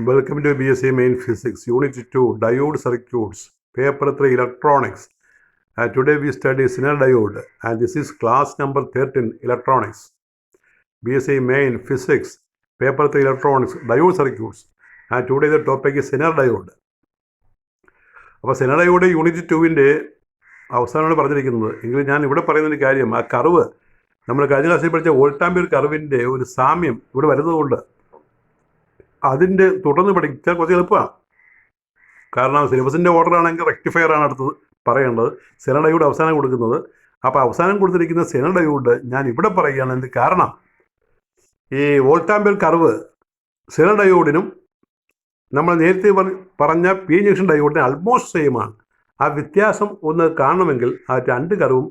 Welcome to BSc Main Physics, Unit 2, Diode Circuits, Paper 3, Electronics. And today we study Zener diode, and this is class number 13, Electronics. BSc Main Physics, Paper 3, Electronics, Diode Circuits. And today the topic is Zener diode. അപ്പോൾ Zener diode unit 2-ൻ്റെ അവസാനമാണ് പറഞ്ഞിരിക്കുന്നത്. എങ്കിലും ഞാൻ ഇവിടെ പറയുന്നൊരു കാര്യം, ആ curve നമ്മൾ കഴിഞ്ഞ ക്ലാസ്സിൽ പഠിച്ച വോൾട്ടാമ്പിയർ കർവിൻ്റെ ഒരു സാമ്യം ഇവിടെ വരുന്നതുകൊണ്ട് അതിൻ്റെ തുടർന്ന് പഠിച്ചാൽ കുറച്ച് എളുപ്പമാണ്. കാരണം സിലബസിൻ്റെ ഓർഡർ ആണെങ്കിൽ റെക്ടിഫയർ ആണ് അടുത്തത് പറയേണ്ടത്, സെനർ ഡയോഡ് അവസാനം കൊടുക്കുന്നത്. അപ്പോൾ അവസാനം കൊടുത്തിരിക്കുന്ന സെനർ ഡയോഡ് ഞാൻ ഇവിടെ പറയുകയാണ്. എന്ത് കാരണം, ഈ വോൾട്ടാമ്പിയർ കർവ് സെനർ ഡയോഡിനും നമ്മൾ നേരത്തെ പറഞ്ഞ പി ജംഗ്ഷൻ ഡയോഡിന് ആൾമോസ്റ്റ് സെയിമാണ്. ആ വ്യത്യാസം ഒന്ന് കാണണമെങ്കിൽ ആ രണ്ട് കർവും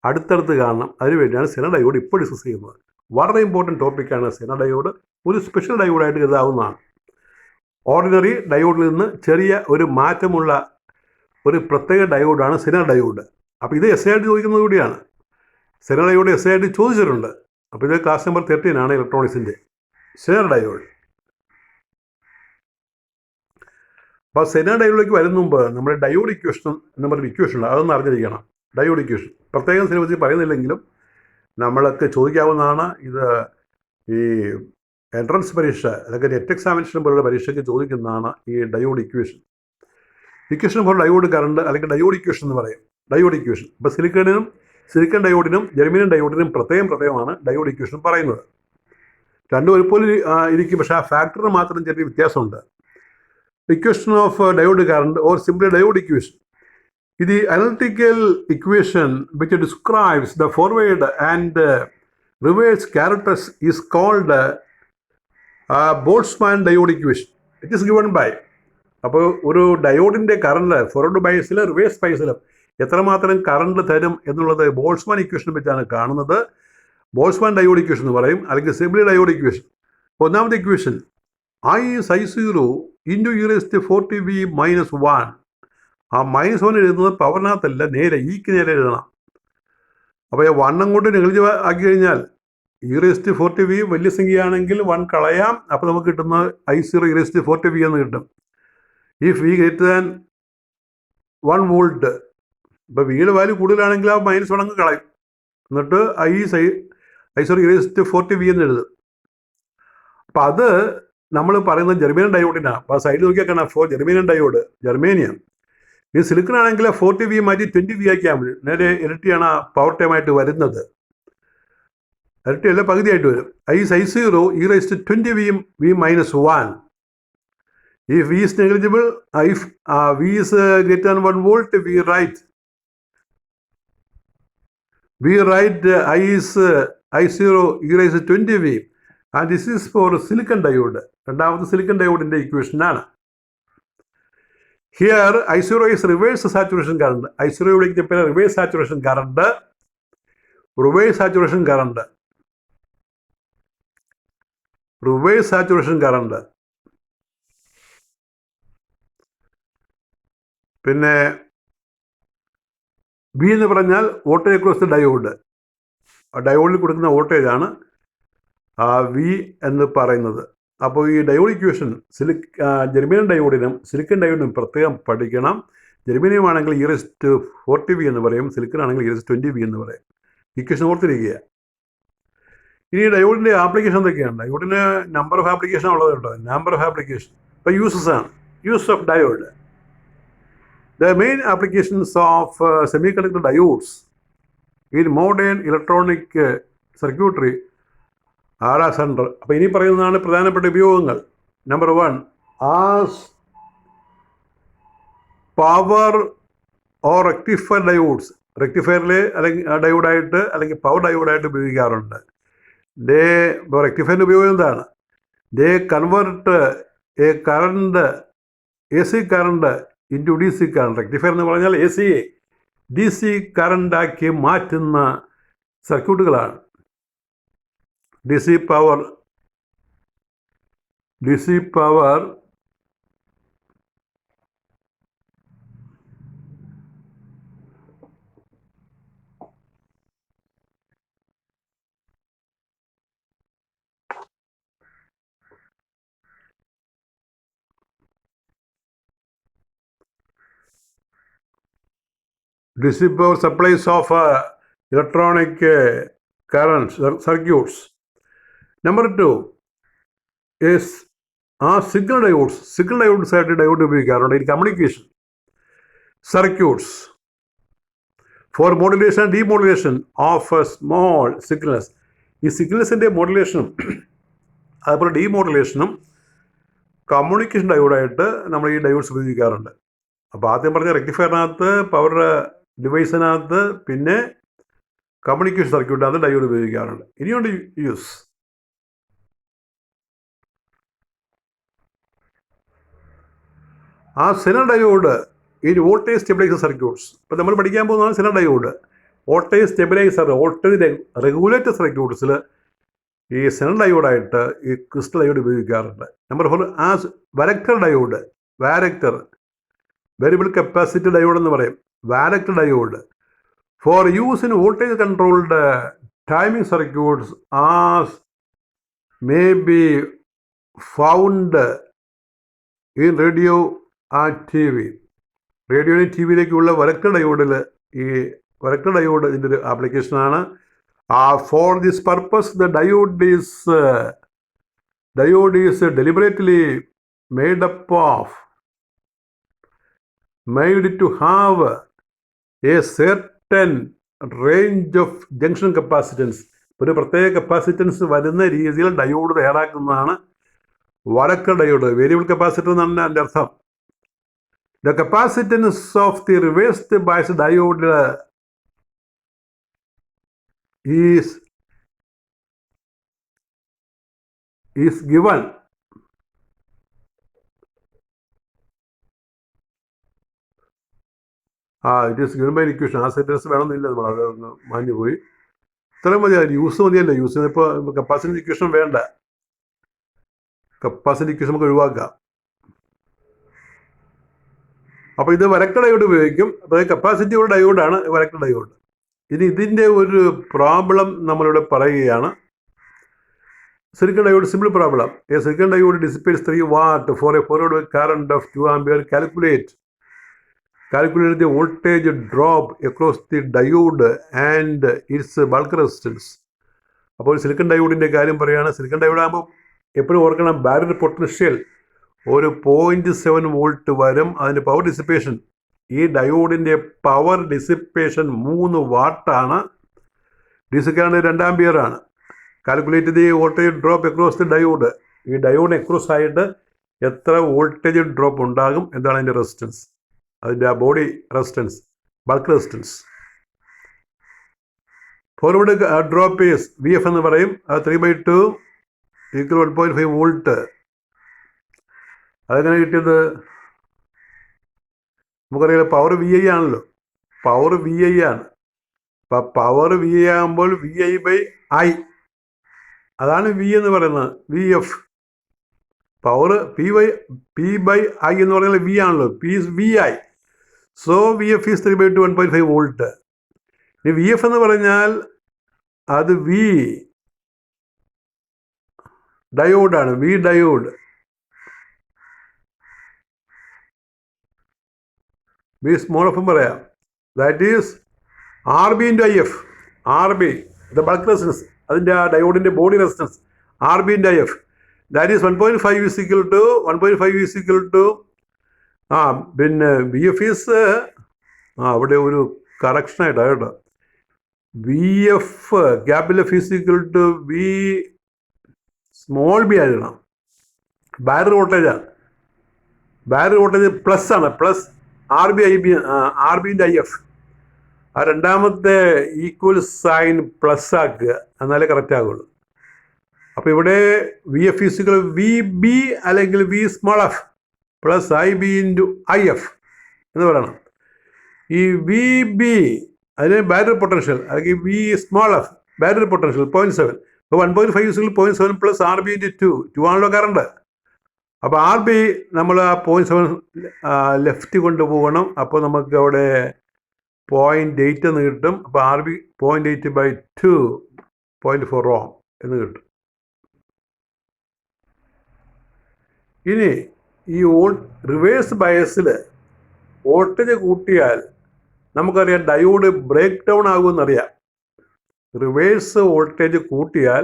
അടുത്തടുത്ത് കാണണം. അതിനുവേണ്ടിയാണ് സെനർ ഡയോഡ് ഇപ്പോൾ ഡിസ്കസ് ചെയ്യുന്നത്. വളരെ ഇമ്പോർട്ടൻറ്റ് ടോപ്പിക്കാണ് സെനർ ഡയോഡ്. ഒരു സ്പെഷ്യൽ ഡയോഡായിട്ട് കരുതാവുന്നതാണ്. ഓർഡിനറി ഡയോഡിൽ നിന്ന് ചെറിയ ഒരു മാറ്റമുള്ള ഒരു പ്രത്യേക ഡയോഡാണ് സെനർ ഡയോഡ്. അപ്പോൾ ഇത് എസ് ആയിട്ട് ചോദിക്കുന്നത് കൂടിയാണ്. സെനർ ഡയോഡ് എസ് ആയിട്ട് ചോദിച്ചിട്ടുണ്ട്. അപ്പോൾ ഇത് ക്ലാസ് നമ്പർ 13 ആണ് ഇലക്ട്രോണിക്സിൻ്റെ സെനർ ഡയോഡ്. അപ്പോൾ സെനർ ഡയോഡിലേക്ക് വരുന്ന മുമ്പ് നമ്മുടെ ഡയോഡ് ഇക്വേഷൻ എന്ന് പറഞ്ഞൊരു ഇക്വേഷൻ ഉണ്ട്, അതൊന്ന് അറിഞ്ഞിരിക്കണം. ഡയോഡ് ഇക്വേഷൻ പ്രത്യേകം സിലബസിൽ പറയുന്നില്ലെങ്കിലും നമ്മളൊക്കെ ചോദിക്കാവുന്നതാണ്. ഇത് ഈ എൻട്രൻസ് പരീക്ഷ അല്ലെങ്കിൽ നെറ്റ് എക്സാമിനേഷൻ പോലുള്ള പരീക്ഷയ്ക്ക് ചോദിക്കുന്നതാണ് ഈ diode equation. Equation for diode current അല്ലെങ്കിൽ ഡയോഡ് ഇക്വേഷൻ എന്ന് പറയും. ഡയോഡ് ഇക്വേഷൻ ഇപ്പോൾ സിലിക്കൺ ഡയോഡിനും ജെർമേനിയം ഡയോഡിനും പ്രത്യേകമാണ് ഡയോഡ് ഇക്വേഷൻ പറയുന്നത്. രണ്ടും ഒരുപോലെ ഇരിക്കും, പക്ഷേ ആ ഫാക്ടറിന് മാത്രം ചെറിയ വ്യത്യാസമുണ്ട്. Equation of diode current, or simply diode equation, is the analytical equation which describes the forward and reverse characters is called Boltzmann diode equation. It is given by, അപ്പോൾ ഒരു ഡയോഡിൻ്റെ കറണ്ട് ഫോർവേഡ് ബയസിലും റിവേഴ്സ് ബയസിലും എത്രമാത്രം current തരും എന്നുള്ളത് Boltzmann equation വെച്ചാണ് കാണുന്നത്. Boltzmann diode equation എന്ന് പറയും, അല്ലെങ്കിൽ സിംപ്ലി ഡയോഡ് ഇക്വേഷൻ. ഒന്നാമത്തെ equation I is I0 into e raised to 40v minus 1. ആ -1 എഴുതുന്നത് പവറിനകത്തല്ല, നേരെ ഈക്ക് നേരെ എഴുതണം. അപ്പോൾ 1 അങ്ങോട്ട് നെഗ്ലിജീവ് ആക്കി കഴിഞ്ഞാൽ e raised to 40v വലിയ സംഖ്യയാണെങ്കിൽ 1 കളയാം. അപ്പോൾ നമുക്ക് കിട്ടുന്നത് I0 e raised to 40v എന്ന് കിട്ടും. ഈ v ഗ്രേറ്റർ ദാൻ 1 വോൾട്ട്. ഇപ്പോൾ വിയുടെ വാല്യൂ കൂടുതലാണെങ്കിൽ ആ -1 അങ്ങ് കളയും. എന്നിട്ട് I0 e raised to 40v എന്ന് എഴുതും. അപ്പോൾ അത് നമ്മൾ പറയുന്നത് ജെർമേനിയം ഡയോഡിനാണ്. അപ്പോൾ ആ സൈഡിൽ നോക്കിയാൽ കാണാം ഫോർ ജെർമേനിയം ഡയോഡ്, ജെർമേനിയം. ഈ സിലിക്കൺ ആണെങ്കിൽ 40v മാറ്റി 20v ആക്കിയാൽ മതി. നേരെ ഇരട്ടിയാണ് ആ പവർ ടൈമായിട്ട് വരുന്നത്. ഇരട്ടിയല്ല, പകുതിയായിട്ട് വരും. I0 e raised to 20v minus 1. If v is negligible, if v is greater than 1 volt, we write I0 e raised to 20v. And this is for silicon diode. രണ്ടാമത്തെ silicon ഡയോഡിൻ്റെ ഇക്വേഷനാണ്. Here I0 is reverse saturation current. I0 വിളിക്കുന്ന പേര് reverse saturation current. Reverse saturation current. പിന്നെ B എന്ന് പറഞ്ഞാൽ voltage across the diode. ഡയോഡിൽ കൊടുക്കുന്ന വോൾട്ടേജാണ് വി എന്ന് പറയുന്നത്. അപ്പോൾ ഈ ഡയോഡ് ഇക്വേഷൻ ജെർമേനിയം ഡയോഡിനും സിലിക്കൺ ഡയോഡിനും പ്രത്യേകം പഠിക്കണം. ജെർമേനിയം ആണെങ്കിൽ e raised to 40v എന്ന് പറയും, സിലിക്കൺ ആണെങ്കിൽ e raised to 20v എന്ന് പറയും. ഇക്വേഷൻ ഓർത്തിരിക്കുക. ഇനി ഡയോഡിൻ്റെ ആപ്ലിക്കേഷൻ എന്തൊക്കെയാണ്? ഡയോഡിന് നമ്പർ ഓഫ് ആപ്ലിക്കേഷൻ ഉള്ളത് കേട്ടോ. നമ്പർ ഓഫ് ആപ്ലിക്കേഷൻ ഇപ്പോൾ യൂസസ് ആണ്. Use of diode, the main applications of semiconductor diodes in modern electronic circuitry are are centre. അപ്പോൾ ഇനി പറയുന്നതാണ് പ്രധാനപ്പെട്ട ഉപയോഗങ്ങൾ. Number 1, as power or rectifier diodes. റെക്ടിഫയറിൽ അല്ലെങ്കിൽ ഡയോഡായിട്ട് അല്ലെങ്കിൽ പവർ ഡയോഡായിട്ട് ഉപയോഗിക്കാറുണ്ട്. റെക്ടിഫയറിൻ്റെ ഉപയോഗം എന്താണ്? They convert A current, A C current into D C current. Rectifier എന്ന് പറഞ്ഞാൽ എ സിയെ ഡി സി കറണ്ടാക്കി മാറ്റുന്ന സർക്യൂട്ടുകളാണ്. DC power DC power supplies of electronic current circuits. Number 2 is signal diodes. Signal diodes ആയിട്ട് ഡയോഡ് ഉപയോഗിക്കാറുണ്ട് in communication circuits for modulation and demodulation of small signals. ഈ സിഗ്നൽസിൻ്റെ മോഡുലേഷനും അതുപോലെ ഡീമോഡുലേഷനും communication ഡയോഡായിട്ട് നമ്മൾ ഈ ഡയോഡ്സ് ഉപയോഗിക്കാറുണ്ട്. അപ്പോൾ ആദ്യം പറഞ്ഞ റെക്ടിഫയറിനകത്ത്, പവർ ഡിവൈസിനകത്ത്, പിന്നെ കമ്മ്യൂണിക്കേഷൻ സർക്യൂട്ടിനകത്ത് ഡയോഡ് ഉപയോഗിക്കാറുണ്ട്. ഇനിയുണ്ട് യൂസ്. സെനർ ഡയോഡ് ഈ വോൾട്ടേജ് സ്റ്റെബിലൈസർ സർക്യൂട്ട്സ്. ഇപ്പോൾ നമ്മൾ പഠിക്കാൻ പോകുന്നതാണ് zener diode. Voltage stabiliser, voltage regulator സർക്യൂട്ട്സിൽ ഈ സെനർ ഡയോഡായിട്ട് ഈ ക്രിസ്റ്റൽ ഡയോഡ് ഉപയോഗിക്കാറുണ്ട്. Number 4 varactor diode. Varactor, variable capacity diode എന്ന് പറയും. Varactor diode for use in voltage controlled timing circuits may be found in radio and TV. റേഡിയോയിലും T വിയിലേക്കുള്ള varactor ഡയോഡിൽ ഈ വരക്ടർ ഡയോഡ് ഇതിൻ്റെ ഒരു ആപ്ലിക്കേഷനാണ്. For this purpose the diode is deliberately made to have a certain range of junction capacitance. ഒരു പ്രത്യേക capacitance വരുന്ന രീതിയിൽ ഡയോഡ് തയ്യാറാക്കുന്നതാണ് വരക്ടർ ഡയോഡ്. വേരിയബിൾ കപ്പാസിറ്റർ എന്നാണ് എൻ്റെ അർത്ഥം. The capacitance of the reversed bias diode is given it is given by equation. ആ sentence വേണമെന്നില്ല, നമ്മൾ അതൊന്ന് മാഞ്ഞു പോയി. ഇത്രയും മതി. യൂസ് മതിയല്ലോ. യൂസ് ഇപ്പോൾ കപ്പാസിറ്റി ഇക്വേഷൻ വേണ്ട. കപ്പാസിറ്റി ഇക്വേഷൻ നമുക്ക് ഒഴിവാക്കാം. അപ്പോൾ ഇത് വരക്ടർ ഡയോഡ് ഉപയോഗിക്കും. അപ്പോൾ കപ്പാസിറ്റിയുടെ ഡയോഡാണ് വരക്ടർ ഡയോഡ്. ഇനി ഇതിൻ്റെ ഒരു പ്രോബ്ലം നമ്മളിവിടെ പറയുകയാണ്. Silicon diode, simple problem. A silicon diode dissipates 3 watt for a forward current of 2 ampere. Calculate the voltage drop across the diode and its bulk resistance. അപ്പോൾ സിലിക്കൺ ഡയോഡിൻ്റെ കാര്യം പറയുകയാണ്. സിലിക്കൺ ഡയോഡ് ആകുമ്പോൾ എപ്പോഴും ഓർക്കണം, ബാരിയർ പൊട്ടൻഷ്യൽ ഒരു 0.7 volt വരും. അതിൻ്റെ power dissipation, ഈ ഡയോഡിൻ്റെ പവർ ഡിസിപ്പേഷൻ 3 വാട്ടാണ്. DC കറണ്ട് 2 ampere ആണ്. Calculate the voltage drop across the diode. ഈ ഡയോഡ് അക്രോസ് ആയിട്ട് എത്ര വോൾട്ടേജ് ഡ്രോപ്പ് ഉണ്ടാകും, എന്താണ് അതിൻ്റെ റെസിസ്റ്റൻസ്, അതിൻ്റെ body resistance, bulk resistance. Forward drop is VF എന്ന് പറയും. 3/2 = 1.5 വോൾട്ട്. അതെങ്ങനെ കിട്ടിയത്? നമുക്കറിയാം, പവർ VI ആണല്ലോ. പവർ VI ആണ്. അപ്പം പവർ VI ആകുമ്പോൾ VI/I, അതാണ് V എന്ന് പറയുന്നത്. VF പവർ P/I എന്ന് പറയുന്നത് V ആണല്ലോ. P is VI. So VF is 3/2 1.5 volt. ഇനി VF എന്ന് പറഞ്ഞാൽ അത് V ഡയോഡാണ്. V ഡയോഡ്, V സ്മോൾ എഫും പറയാം. That is RB × IF. RB the bulk resistance, അതിൻ്റെ ആ ഡയോഡിൻ്റെ body resistance. RB × IF that is 1.5 പിന്നെ VF ഈസ് അവിടെ ഒരു കറക്ഷനായിട്ടാണ് കേട്ടോ. VF capital F V small B ആയിരിക്കണം. ബാരിയർ വോൾട്ടേജാണ്. ബാരിയർ വോൾട്ടേജ് പ്ലസ് ആണ്. Plus RB × IF. ആ രണ്ടാമത്തെ ഈക്വൽ സൈൻ പ്ലസ് ആക്കുക, എന്നാലേ കറക്റ്റ് ആകുള്ളൂ. അപ്പോൾ ഇവിടെ VF VB അല്ലെങ്കിൽ V small F plus IB × IF എന്ന് പറയണം. ഈ VB അതിന് ബാരിയർ പൊട്ടൻഷ്യൽ, അല്ലെങ്കിൽ V small F barrier potential 0.7. അപ്പോൾ 1.5 0.7 പ്ലസ് RB × 2 ആണല്ലോ കറണ്ട്. അപ്പോൾ RB നമ്മൾ ആ 0.7 ലെഫ്റ്റ് കൊണ്ടുപോകണം. അപ്പോൾ നമുക്ക് അവിടെ 0.8 എന്ന് കിട്ടും. അപ്പോൾ RB 0.8/2 0.4 Ω എന്ന് കിട്ടും. ഇനി ഈ റിവേഴ്സ് ബയസിൽ വോൾട്ടേജ് കൂട്ടിയാൽ നമുക്കറിയാം ഡയോഡ് ബ്രേക്ക് ഡൗൺ ആകുമെന്നറിയാം. റിവേഴ്സ് വോൾട്ടേജ് കൂട്ടിയാൽ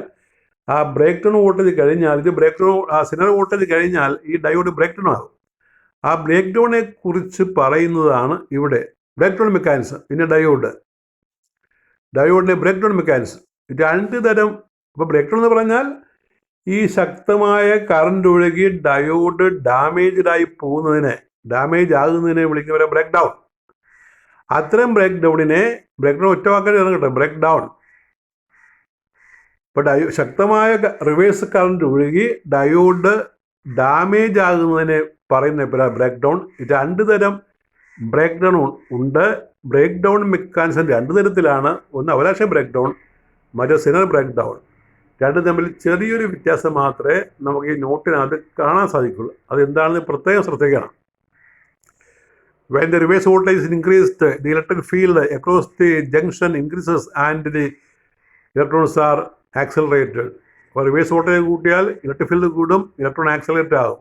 ആ ബ്രേക്ക് ഡൗൺ വോൾട്ടേജ് കഴിഞ്ഞാൽ സിഗ്നൽ വോൾട്ടേജ് കഴിഞ്ഞാൽ ഈ ഡയോഡ് ബ്രേക്ക് ഡൗൺ ആകും. ആ ബ്രേക്ക് ഡൗണിനെ കുറിച്ച് പറയുന്നതാണ് ഇവിടെ ബ്രേക്ക് ഡൗൺ മെക്കാനിസം. പിന്നെ ഡയോഡിൻ്റെ ബ്രേക്ക് ഡൗൺ മെക്കാനിസം രണ്ട് തരം. അപ്പോൾ ബ്രേക്ക് ഡൗൺ എന്ന് പറഞ്ഞാൽ ഈ ശക്തമായ കറണ്ട് ഒഴുകി ഡയോഡ് ഡാമേജ് ആകുന്നതിനെ വിളിക്കുന്നവരെ ബ്രേക്ക് ഡൗൺ. അത്തരം ബ്രേക്ക് ഡൗൺ ഒറ്റ വാക്കായിട്ട് ഇറങ്ങട്ടെ, ബ്രേക്ക് ഡൗൺ. ഇപ്പോൾ ശക്തമായ റിവേഴ്സ് കറണ്ട് ഒഴുകി ഡയോഡ് ഡാമേജ് ആകുന്നതിനെ പറയുന്ന ബ്രേക്ക് ഡൗൺ. രണ്ട് തരം ബ്രേക്ക് ഡൗൺ ഉണ്ട്. ബ്രേക്ക് ഡൗൺ മെക്കാനിസം രണ്ട് തരത്തിലാണ്. ഒന്ന് അവലാൻഷ് ബ്രേക്ക് ഡൗൺ, മറ്റേ സിഗ്നൽ ബ്രേക്ക് ഡൗൺ. രണ്ടും തമ്മിൽ ചെറിയൊരു വ്യത്യാസം മാത്രമേ നമുക്ക് ഈ നോട്ടിനകത്ത് കാണാൻ സാധിക്കുള്ളൂ. അതെന്താണെന്ന് പ്രത്യേകം ശ്രദ്ധിക്കണം. When the reverse voltage is increased, the electric field across the junction increases and the electrons are accelerated. അപ്പോൾ റിവേഴ്സ് വോൾട്ടേജ് കൂട്ടിയാൽ ഇലക്ട്രിക് ഫീൽഡ് കൂടും, ഇലക്ട്രോൺ ആക്സലറേറ്റ് ആകും.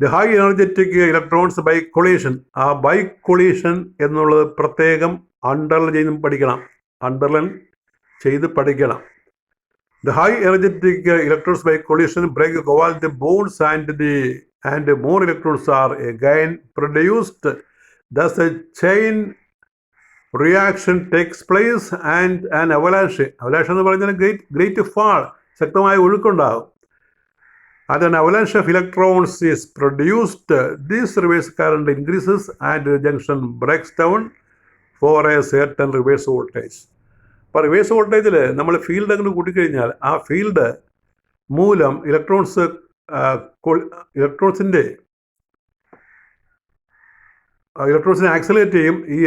The high energetic electrons by collision. ആ ബൈ കൊളീഷൻ എന്നുള്ളത് പ്രത്യേകം underline ചെയ്ത് പഠിക്കണം. The high energetic electrons by collision break covalent bonds and more electrons are again produced. Thus a chain reaction takes place and an avalanche എന്ന് പറഞ്ഞാൽ great fall, ശക്തമായ ഒഴുക്കുണ്ടാകും. And an avalanche of electrons is produced. This reverse current increases and the junction breaks down for a certain reverse voltage. അപ്പോൾ reverse വോൾട്ടേജിൽ നമ്മൾ field അങ്ങനെ കൂട്ടിക്കഴിഞ്ഞാൽ ആ field മൂലം ഇലക്ട്രോൺസിനെ accelerate ചെയ്യും. ഈ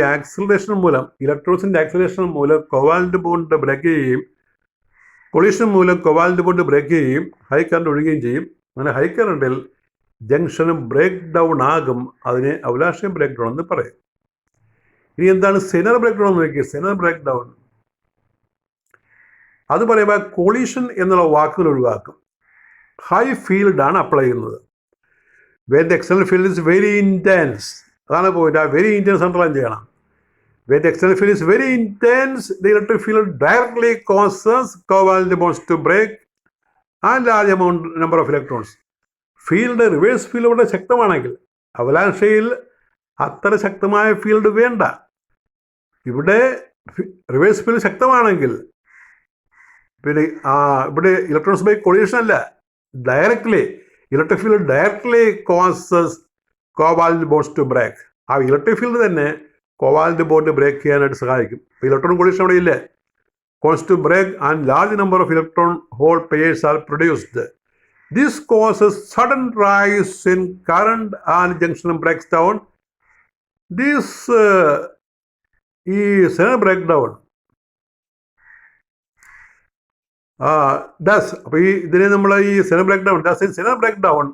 ഇലക്ട്രോൺസിൻ്റെ ആക്സലറേഷൻ മൂലം കോവാലന്റ് ബോണ്ട് ബ്രേക്ക് ചെയ്യുകയും കൊളീഷൻ മൂലം കോവാലന്റ് ബോണ്ട് ബ്രേക്ക് ചെയ്യുകയും ഹൈ കറണ്ട് ഒഴുകുകയും ചെയ്യും. അങ്ങനെ ഹൈ കറണ്ടിൽ ജംഗ്ഷനും ബ്രേക്ക് ഡൗൺ ആകും. അതിനെ അവലാൻഷ് ബ്രേക്ക് ഡൗൺ എന്ന് പറയും. ഇനി എന്താണ് സിഗ്നൽ ബ്രേക്ക് ഡൗൺ എന്ന് നോക്കിയത്? സിഗ്നൽ ബ്രേക്ക് ഡൗൺ അത് പറയുമ്പോൾ കൊളീഷൻ എന്നുള്ള വാക്കുകൾ ഒഴിവാക്കും. ഹൈ ഫീൽഡാണ് അപ്ലൈ ചെയ്യുന്നത്. When the external field is very intense, അതാണ് പോയിന്റ്. ആ വെരി ഇൻറ്റൻസ് അണ്ടർലൈൻ ചെയ്യണം. When the external field is very intense, the electric field directly causes covalent bonds to break and large amount number of electrons. Field reverse field ഇവിടെ ശക്തമാണെങ്കിൽ, അവലാൻഷയിൽ അത്ര ശക്തമായ field വേണ്ട. ഇവിടെ reverse field ശക്തമാണെങ്കിൽ പിന്നെ ഇവിടെ ഇലക്ട്രോൺസ് ബൈ കൊളീഷൻ അല്ല, directly electric field directly causes covalent bonds to break. ആ ഇലക്ട്രിക് ഫീൽഡ് തന്നെ കോവാലന്റ് ബോണ്ട് ബ്രേക്ക് ചെയ്യാനായിട്ട് സഹായിക്കും. ഇലക്ട്രോൺ കൊളീഷൻ അവിടെ ഇല്ലേ, cause to break and large number of electron hole pairs are produced. This causes sudden rise in current and junction breaks down. ഈ signal break down അപ്പോൾ ഇതിനെ നമ്മൾ ഈ signal break down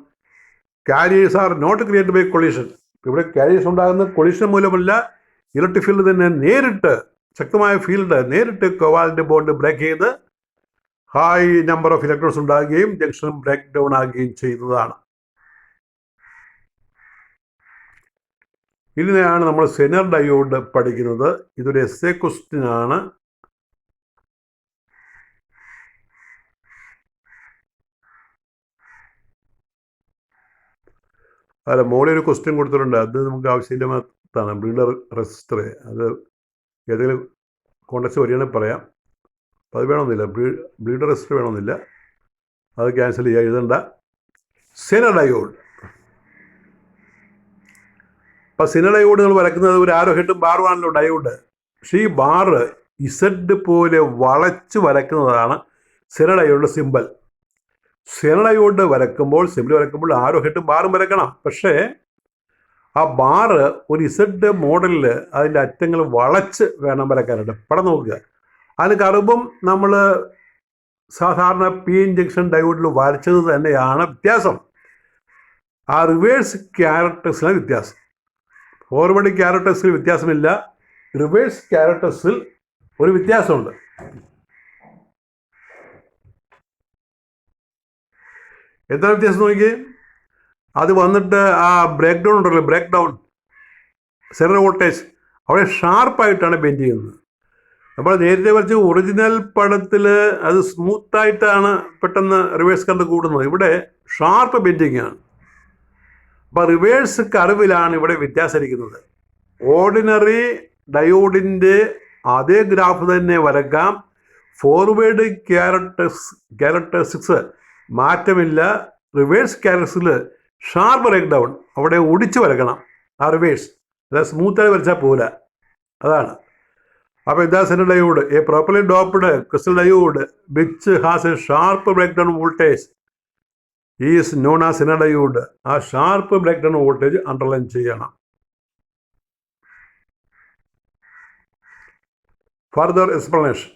carriers are not created by collision. ഇവിടെ careers ഉണ്ടാകുന്ന collision മൂലമല്ല, electric field തന്നെ നേരിട്ട് ശക്തമായ ഫീൽഡ് നേരിട്ട് കോവാലന്റ് ബോണ്ട് ബ്രേക്ക് ചെയ്ത് ഹൈ നമ്പർ ഓഫ് ഇലക്ട്രോൺസ് ഉണ്ടാകുകയും ജംഗ്ഷൻ ബ്രേക്ക് ഡൗൺ ആകുകയും ചെയ്യുന്നതാണ്. ഇതിനെയാണ് നമ്മൾ സെനർ ഡയോഡ് പഠിക്കുന്നത്. ഇതൊരു എസ്സേ ക്വസ്റ്റ്യൻ ആണ്. അല്ല, മോളിൽ ഒരു ക്വസ്റ്റ്യൻ കൊടുത്തിട്ടുണ്ട്. അത് നമുക്ക് ആവശ്യമില്ലാത്താണ്. ബ്ലീഡർ റെസിസ്റ്റർ, അത് ഏതെങ്കിലും കോൺടാക്ട്സ് വരികയാണെങ്കിൽ പറയാം. അപ്പോൾ അത് വേണമെന്നില്ല, ബ്ലീഡർ റെസിസ്റ്റർ വേണമെന്നില്ല, അത് ക്യാൻസൽ ചെയ്യുക, എഴുതണ്ട. Signal diode. അപ്പോൾ സിഗ്നൽ ഡയോഡ് നമ്മൾ വരയ്ക്കുന്നത് ഒരു ആരോ ഹെഡും ബാറുമാണല്ലോ ഡയോഡ്. പക്ഷേ ഈ ബാറ് ഇസഡ് പോലെ വളച്ച് വരയ്ക്കുന്നതാണ് സിഗ്നൽ ഡയോഡിൻ്റെ സിമ്പൽ. സിഗ്നൽ ഡയോഡ് വരയ്ക്കുമ്പോൾ ആരോ ഹെഡും ബാറും വരയ്ക്കണം. പക്ഷേ ആ ബാറ് ഒരു ഇസഡ് മോഡലിൽ അതിൻ്റെ അറ്റങ്ങൾ വളച്ച് വേണം വരയ്ക്കാനായിട്ട്. പടം നോക്കുക. അതിന് കറുമ്പും നമ്മൾ സാധാരണ പി എൻ ജംഗ്ഷൻ ഡയോഡിൽ വരച്ചത് തന്നെയാണ് വ്യത്യാസം. ആ റിവേഴ്സ് ക്യാരക്ടേഴ്സിലാണ് വ്യത്യാസം. ഫോർവേഡ് ക്യാരക്ടേഴ്സിൽ വ്യത്യാസമില്ല, റിവേഴ്സ് ക്യാരക്ടേഴ്സിൽ ഒരു വ്യത്യാസമുണ്ട്. എന്താണ് വ്യത്യാസം നോക്കിയേ? അത് വന്നിട്ട് ആ ബ്രേക്ക് ഡൗൺ ഉണ്ടല്ലോ, ബ്രേക്ക് ഡൗൺ സിഗ്നൽ വോൾട്ടേജ്, അവിടെ ഷാർപ്പായിട്ടാണ് ബെൻഡ് ചെയ്യുന്നത്. നമ്മൾ നേരത്തെ വരച്ച ഒറിജിനൽ പടത്തിൽ അത് സ്മൂത്തായിട്ടാണ് പെട്ടെന്ന് റിവേഴ്സ് കറണ്ട് കൂടുന്നത്. ഇവിടെ ഷാർപ്പ് ബെൻഡിങ് ആണ്. അപ്പോൾ റിവേഴ്സ് കർവിലാണ് ഇവിടെ വ്യത്യാസം ഇരിക്കുന്നത്. ഓർഡിനറി ഡയോഡിൻ്റെ അതേ ഗ്രാഫ് തന്നെ വരക്കാം. ഫോർവേഡ് ക്യാരക്ടറിസ്റ്റിക്സ് മാറ്റമില്ല. റിവേഴ്സ് ക്യാരക്ടറിസ്റ്റിൽ ഷാർപ്പ് ബ്രേക്ക് ഡൗൺ, അവിടെ ഒടിച്ച് വരക്കണം ആ റിവേഴ്സ്. അതായത് സ്മൂത്തായി വരച്ചാൽ പോരാ, അതാണ്. അപ്പോൾ ഇതാ zener diode, a properly doped crystal diode which has a sharp breakdown voltage is known as zener diode. ആ sharp breakdown voltage underline ചെയ്യണം. Further explanation.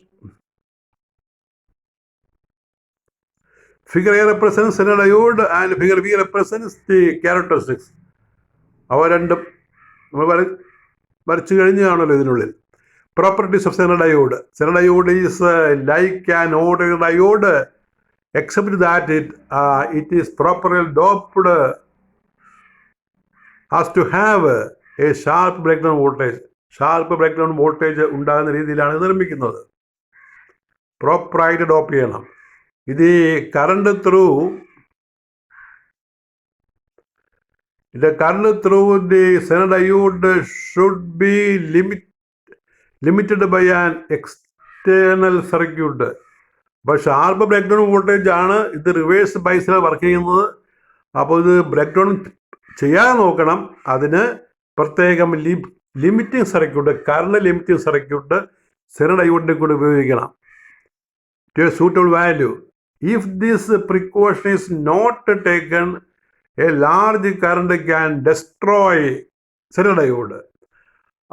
Figure A represents Zener diode and figure B represents the characteristics. അവ രണ്ടും നമ്മൾ വരച്ചു കഴിഞ്ഞാണല്ലോ ഇതിനുള്ളിൽ. Properties of Zener diode. Zener diode is like an ordinary diode except that it is properly doped has to have a sharp breakdown voltage. Sharp breakdown voltage ഉണ്ടാകുന്ന രീതിയിലാണ് നിർമ്മിക്കുന്നത്. പ്രോപ്പറായിട്ട് dope ചെയ്യണം. ഇത് current through the zener diode should be limited by an external circuit. അപ്പോൾ sharp breakdown voltage ആണ് ഇത് reverse ബൈസിലാണ് work ചെയ്യുന്നത്. അപ്പോൾ ഇത് ബ്രേക്ക് ഡൗൺ ചെയ്യാതെ നോക്കണം. അതിന് പ്രത്യേകം limiting circuit, current limiting circuit zener ഡയോഡിൻ്റെ കൂടെ ഉപയോഗിക്കണം. To a suitable value. If this precaution is not taken, a large current can destroy Zener diode.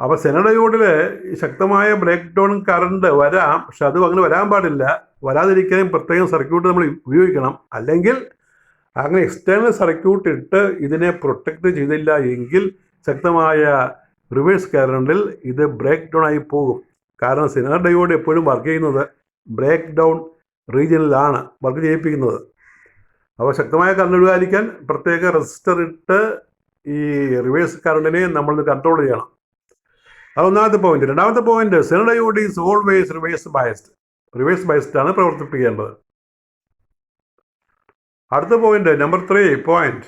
അപ്പോൾ സെനർ ഡയോഡിൽ ശക്തമായ ബ്രേക്ക് ഡൗൺ കറണ്ട് വരാം, പക്ഷെ അത് അങ്ങനെ വരാൻ പാടില്ല. വരാതിരിക്കാനും പ്രത്യേകം സർക്യൂട്ട് നമ്മൾ ഉപയോഗിക്കണം. അല്ലെങ്കിൽ അങ്ങനെ എക്സ്റ്റേണൽ സർക്യൂട്ട് ഇട്ട് ഇതിനെ പ്രൊട്ടക്റ്റ് ചെയ്തില്ല എങ്കിൽ ശക്തമായ റിവേഴ്സ് കറണ്ടിൽ ഇത് ബ്രേക്ക് ഡൗൺ ആയി പോകും. കാരണം സെനർ ഡയോഡ് എപ്പോഴും വർക്ക് ചെയ്യുന്നത് ബ്രേക്ക് ഡൗൺ റീജിയനിലാണ് വർക്ക് ചെയ്യിപ്പിക്കുന്നത്. അപ്പോൾ ശക്തമായ കറണ്ട് ഒഴിവാക്കാൻ പ്രത്യേക റെസിസ്റ്റർ ഇട്ട് ഈ റിവേഴ്സ് കറണ്ടിനെ നമ്മൾ കൺട്രോൾ ചെയ്യണം. അത് ഒന്നാമത്തെ പോയിന്റ്. രണ്ടാമത്തെ point, Zener diode is always reverse biased. Reverse biased ആണ് പ്രവർത്തിപ്പിക്കേണ്ടത്. അടുത്ത point number 3 point.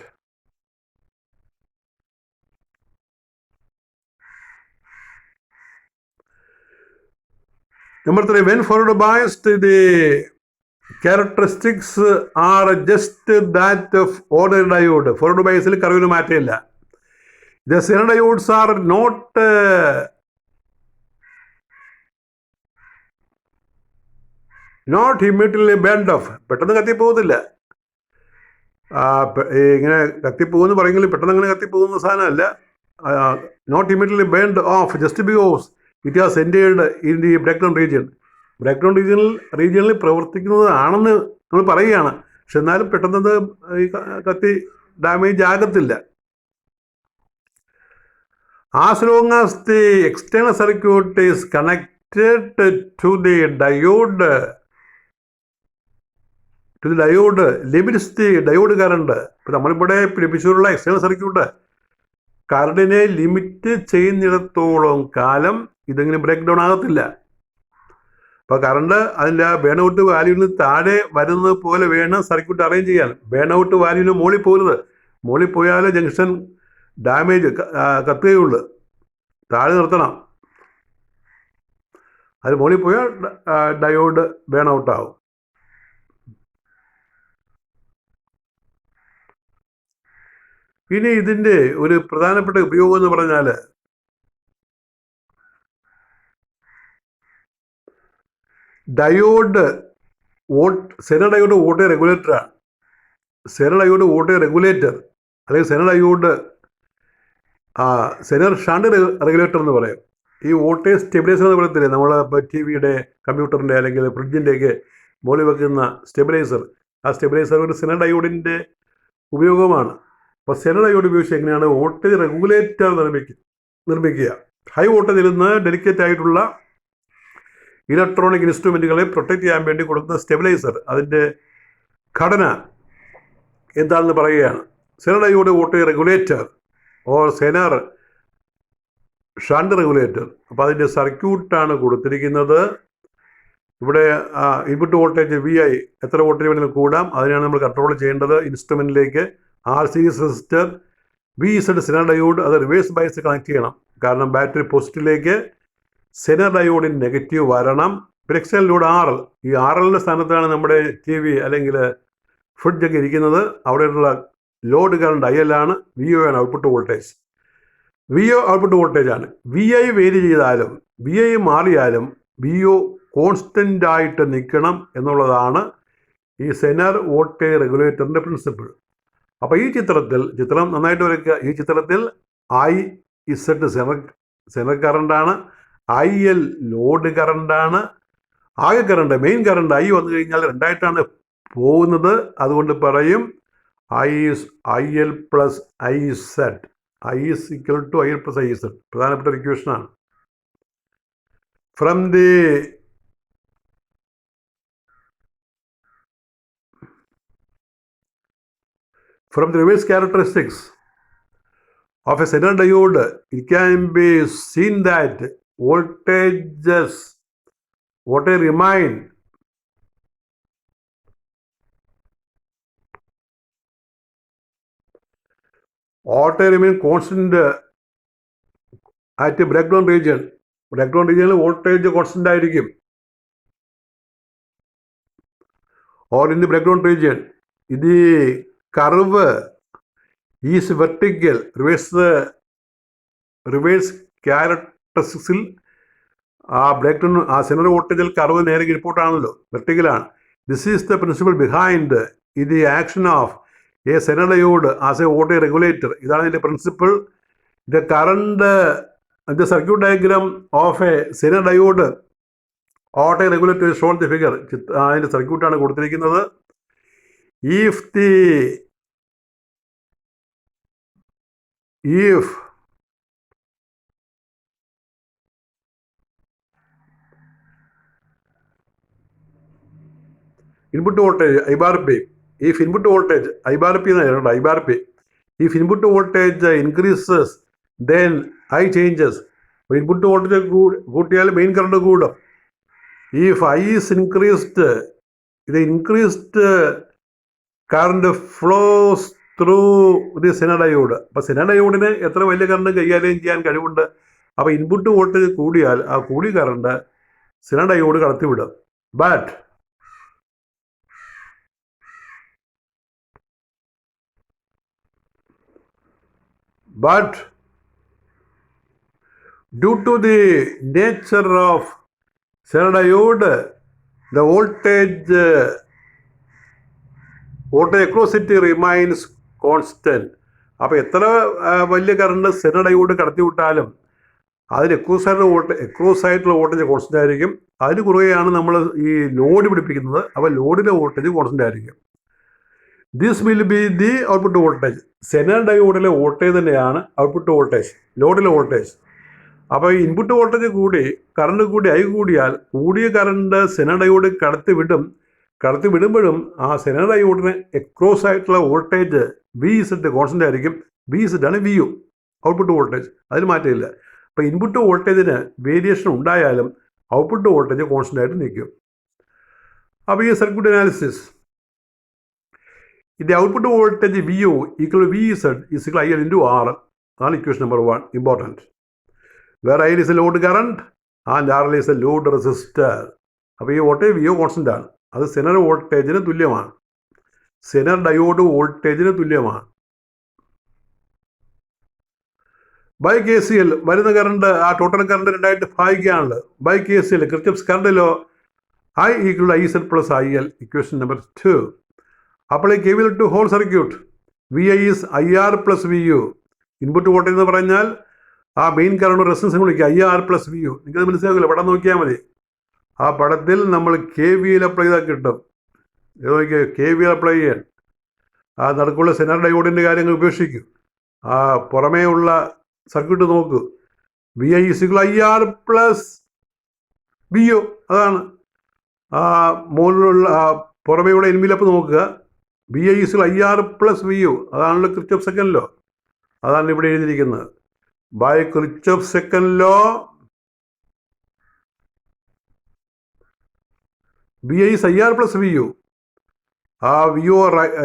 Number 3, when forward biased, the characteristics are just that of ordinary diode. Forward biased കറവിന് മാറ്റമില്ല. The Zener diodes are not immediately burned off. പെട്ടെന്ന് കത്തിപ്പോകുന്നില്ല. ഇങ്ങനെ കത്തിപ്പോകുമെന്ന് പറയുമെങ്കിൽ പെട്ടെന്ന് അങ്ങനെ കത്തിപ്പോകുന്ന സാധനമല്ല. Not immediately burned off just because it has entered in the breakdown region. Breakdown റീജിയനിൽ പ്രവർത്തിക്കുന്നതാണെന്ന് നമ്മൾ പറയുകയാണ്. പക്ഷെ എന്നാലും പെട്ടെന്നത് ഈ കത്തി ഡാമേജ് ആകത്തില്ല. As long as the external circuit is connected to the diode limits the diode current. ഇപ്പം നമ്മളിവിടെ പിടിപ്പിച്ചുള്ള എക്സ്റ്റേണൽ സർക്യൂട്ട് കറണ്ടിനെ ലിമിറ്റ് ചെയ്യുന്നിടത്തോളം കാലം ഇതെങ്ങനെ ബ്രേക്ക് ഡൗൺ ആകത്തില്ല. അപ്പോൾ കറണ്ട് അതിൻ്റെ ബേൺ ഔട്ട് വാല്യൂവിന് താഴെ വരുന്നത് പോലെ വേണം സർക്യൂട്ട് അറേഞ്ച് ചെയ്യാൻ. ബേൺ ഔട്ട് വാല്യൂവിന് മുകളിൽ പോകരുത്. മുകളിൽ പോയാൽ ജംഗ്ഷൻ ഡാമേജ് കത്തുകയുള്ളൂ. താഴെ നിർത്തണം. അത് മുകളിൽ പോയാൽ ഡയോഡ് ബേൺ ഔട്ട് ആവും. ഇനി ഇതിൻ്റെ ഒരു പ്രധാനപ്പെട്ട ഉപയോഗം എന്ന് പറഞ്ഞാൽ ഡയോഡ് സെനർ ഡയോഡ് വോൾട്ടേജ് റെഗുലേറ്ററാണ്. സെനർ ഡയോഡ് വോൾട്ടേജ് റെഗുലേറ്റർ അല്ലെങ്കിൽ സെനർ ഷണ്ട് റെഗുലേറ്റർ എന്ന് പറയും. ഈ വോൾട്ടേജ് സ്റ്റെബിലൈസർ എന്ന് പറയത്തില്ലേ, നമ്മൾ ഇപ്പോൾ ടി വിയുടെ കമ്പ്യൂട്ടറിൻ്റെ അല്ലെങ്കിൽ ഫ്രിഡ്ജിൻ്റെയൊക്കെ മുകളിൽ വെക്കുന്ന സ്റ്റെബിലൈസർ. ആ സ്റ്റെബിലൈസർ ഒരു സെനർ ഡയോഡിൻ്റെ ഉപയോഗമാണ്. അപ്പോൾ സെനർ ഡയോഡ് ഉപയോഗിച്ച് എങ്ങനെയാണ് വോൾട്ടേജ് റെഗുലേറ്റർ നിർമ്മിക്കുക. ഹൈ വോൾട്ടേജിൽ നിന്ന് ഡെലിക്കേറ്റ് ആയിട്ടുള്ള ഇലക്ട്രോണിക് ഇൻസ്ട്രുമെൻറ്റുകളെ പ്രൊട്ടക്റ്റ് ചെയ്യാൻ വേണ്ടി കൊടുക്കുന്ന സ്റ്റെബിലൈസർ, അതിൻ്റെ ഘടന എന്താണെന്ന് പറയുകയാണ്. Zener diode voltage regulator or Zener shunt regulator. അപ്പോൾ അതിൻ്റെ സർക്യൂട്ടാണ് കൊടുത്തിരിക്കുന്നത്. ഇവിടെ ഇൻപുട്ട് വോൾട്ടേജ് VI എത്ര വോൾട്ടേജ് വേണമെങ്കിലും കൂടാം. അതിനാണ് നമ്മൾ കൺട്രോൾ ചെയ്യേണ്ടത്. ഇൻസ്ട്രുമെൻറ്റിലേക്ക് R series resistor, VZ sinner diode, അത് റിവേഴ്സ് ബയസ് കണക്ട് ചെയ്യണം. കാരണം ബാറ്ററി പോസിറ്റീവിലേക്ക്, സിനർ ഡയോഡിന് നെഗറ്റീവ് വരണം. പിന്നെ എക്സ്റ്റേണൽ ലോഡ് RL. ഈ RLൻ്റെ സ്ഥാനത്താണ് നമ്മുടെ TV അല്ലെങ്കിൽ ഫ്രിഡ്ജൊക്കെ ഇരിക്കുന്നത്. അവിടെയുള്ള ലോഡ് കറണ്ട് IL ആണ്. VO ആണ് output voltage. VO output voltage ആണ്. VI വേരി ചെയ്താലും VI മാറിയാലും VO കോൺസ്റ്റൻ്റ് ആയിട്ട് നിൽക്കണം എന്നുള്ളതാണ് ഈ സെനർ വോൾട്ടേജ് റെഗുലേറ്ററിൻ്റെ പ്രിൻസിപ്പിൾ. അപ്പോൾ ഈ ചിത്രം നന്നായിട്ട് വരയ്ക്കുക. ഈ ചിത്രത്തിൽ IZ സെനർ കറണ്ടാണ്, IL ലോഡ് കറണ്ടാണ്. ആകെ കറണ്ട്, മെയിൻ കറണ്ട് I വന്നു കഴിഞ്ഞാൽ രണ്ടായിട്ടാണ് പോകുന്നത്. അതുകൊണ്ട് പറയും IL plus IZ. I is equal to IL plus IZ. പ്രധാനപ്പെട്ട ഒരു ഇക്വേഷനാണ്. From the reverse characteristics of a Zener diode, it can be seen that voltage remain constant at a breakdown region. Breakdown region voltage constant ആയിരിക്കും. Or in the breakdown region, the curve is vertical. Reverse characteristics breakdown zener വോൾട്ടേജിൽ curve നേരെ റിപ്പോർട്ടാണല്ലോ, വെർട്ടിക്കലാണ്. This is the principle behind the action of a zener diode as a voltage regulator. ഇതാണ് ഇതിൻ്റെ പ്രിൻസിപ്പിൾ. The current the circuit diagram of a zener diode voltage regulator shown the figure. അതിൻ്റെ സർക്യൂട്ടാണ് കൊടുത്തിരിക്കുന്നത്. If input voltage I bar P, if input voltage I bar P, if input voltage increases, then I changes. Input voltage കൂട്ടിയാൽ main current കൂടും. If I is increased, the increased current flows through the Zener diode. അപ്പോൾ Zener ഡയോഡിന് എത്ര വലിയ current കൈകാര്യം ചെയ്യാൻ കഴിവുണ്ട്. അപ്പോൾ input voltage കൂടിയാൽ ആ കൂടിയ കറണ്ട് സെനർ ഡയോഡ് കടത്തിവിടും. But due to the nature of zener diode, the voltage acrosity remains constant. അപ്പോൾ എത്ര വലിയ കറണ്ട് സെനർ ഡയോഡ് കടത്തി വിട്ടാലും അതിന് എക്രോസായിട്ടുള്ള വോൾട്ടേജ് കോൺസ്റ്റൻ്റ് ആയിരിക്കും. അതിന് കുറുകെയാണ് നമ്മൾ ഈ ലോഡ് പിടിപ്പിക്കുന്നത്. അപ്പോൾ ലോഡിലെ വോൾട്ടേജ് കോൺസ്റ്റൻ്റ് ആയിരിക്കും. This will be the output voltage. Zener ഡയോഡിലെ വോൾട്ടേജ് തന്നെയാണ് ഔട്ട്പുട്ട് വോൾട്ടേജ്, ലോഡിലെ വോൾട്ടേജ്. അപ്പോൾ ഇൻപുട്ട് വോൾട്ടേജ് കൂടി കറണ്ട് കൂടി I കൂടിയാൽ കൂടിയ കറണ്ട് സെനർ ഡയോഡ് കടത്തി വിടുമ്പോഴും ആ സെനർ ഡയോഡിന് എക്രോസ് ആയിട്ടുള്ള വോൾട്ടേജ് VZ കോൺസ്റ്റൻ്റ് ആയിരിക്കും. VZ ആണ് VU ഔട്ട്പുട്ട് വോൾട്ടേജ്, അതിൽ മാറ്റമില്ല. അപ്പോൾ ഇൻപുട്ട് വോൾട്ടേജിന് വേരിയേഷൻ ഉണ്ടായാലും ഔട്ട്പുട്ട് വോൾട്ടേജ് കോൺസ്റ്റൻ്റ് ആയിട്ട് നിൽക്കും. അപ്പോൾ ഈ സർക്യൂട്ട് അനാലിസിസ്, ഇതിൻ്റെ output voltage VU equal VZ is equal IL into RL. അതാണ് ഇക്വേഷൻ നമ്പർ 1 ഇമ്പോർട്ടൻറ്റ്. വേറെ IL is A load current and RL is A load resistor. അപ്പോൾ ഈ വോൾട്ടേജ് VO കോൺസ്റ്റൻ്റ് ആണ്. അത് സെനർ വോൾട്ടേജിന് തുല്യമാണ്, സെനർ ഡയോഡ് വോൾട്ടേജിന് തുല്യമാണ്. ബൈ KCL വരുന്ന കറണ്ട് ആ ടോട്ടൽ കറണ്ട് രണ്ടായിട്ട് ഭാഗിക്കുകയാണല്ലോ. By KCL Kirchhoff's current law I equal IZ plus IL, equation number 2. അപ്പോൾ ഈ KVL to whole circuit. VI is IR plus VU. Input voltage എന്ന് പറഞ്ഞാൽ ആ മെയിൻ കറണ്ട് റെസിസ്റ്റൻസ് വിളിക്കുക IR പ്ലസ് VU. നിങ്ങൾക്കത് മനസ്സിലാക്കില്ല, പടം നോക്കിയാൽ മതി. ആ പടത്തിൽ നമ്മൾ KVL അപ്ലൈ ചെയ്താൽ കിട്ടും. ഇത് നോക്കിയാൽ KVL അപ്ലൈ ചെയ്യാൻ ആ നടക്കുള്ള സെനർ ഡയോഡിൻ്റെ കാര്യങ്ങൾ ഉപേക്ഷിക്കും. ആ പുറമേ ഉള്ള സർക്യൂട്ട് നോക്കൂ. VI is equal IR plus VU. അതാണ് ആ മുകളിലുള്ള പുറമേയുള്ള എൻവിലപ്പ് നോക്കുക. VI is equal IR plus VU. അതാണല്ലോ കിർച്ചോഫ് സെക്കൻഡ് ലോ. അതാണ് ഇവിടെ എഴുതിയിരിക്കുന്നത്. By Kirchhoff's second law, Vi is IR plus VU. ആ VU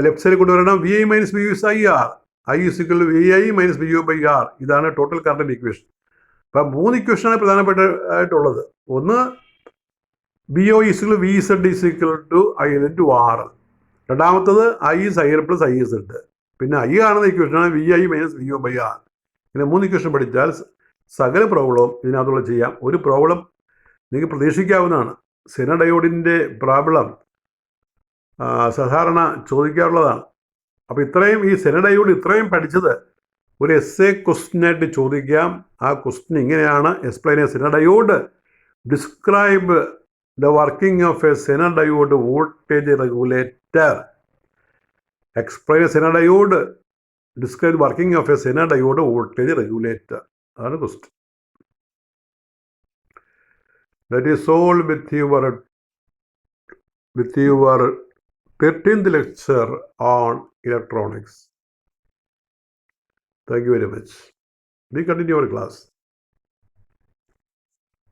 ലെഫ്റ്റ് സൈഡിൽ കൊണ്ടുവരണം. VI minus VU is IR. I is equal to VI minus VU by R. ഇതാണ് total current equation. അപ്പം 3 ഇക്വേഷനാണ് പ്രധാനപ്പെട്ടായിട്ടുള്ളത്. ഒന്ന് BO is equal to VZ is equal to IL into RL. രണ്ടാമത്തത് I is IL plus IZ. പിന്നെ I കാണുന്ന ഇക്വേഷനാണ് VI minus VU by R. ഇങ്ങനെ 3 equation പഠിച്ചാൽ സകല പ്രോബ്ലവും ഇതിനകത്തുള്ള ചെയ്യാം. ഒരു പ്രോബ്ലം നിങ്ങൾക്ക് പ്രതീക്ഷിക്കാവുന്നതാണ്. സിനഡയോഡിൻ്റെ പ്രോബ്ലം സാധാരണ ചോദിക്കാറുള്ളതാണ്. അപ്പോൾ ഇത്രയും ഈ സിനഡയോഡ് ഇത്രയും പഠിച്ചത് ഒരു എസ്സേ ക്വസ്റ്റ്യനായിട്ട് ചോദിക്കാം. ആ ക്വസ്റ്റ്യൻ ഇങ്ങനെയാണ്: explain a zener diode, describe the working of a zener diode voltage regulator. Explain a zener diode, describe working of a zener diode voltage regulator. അതാണ് question. That is all with your 13th lecture on electronics. Thank you very much. We continue our class.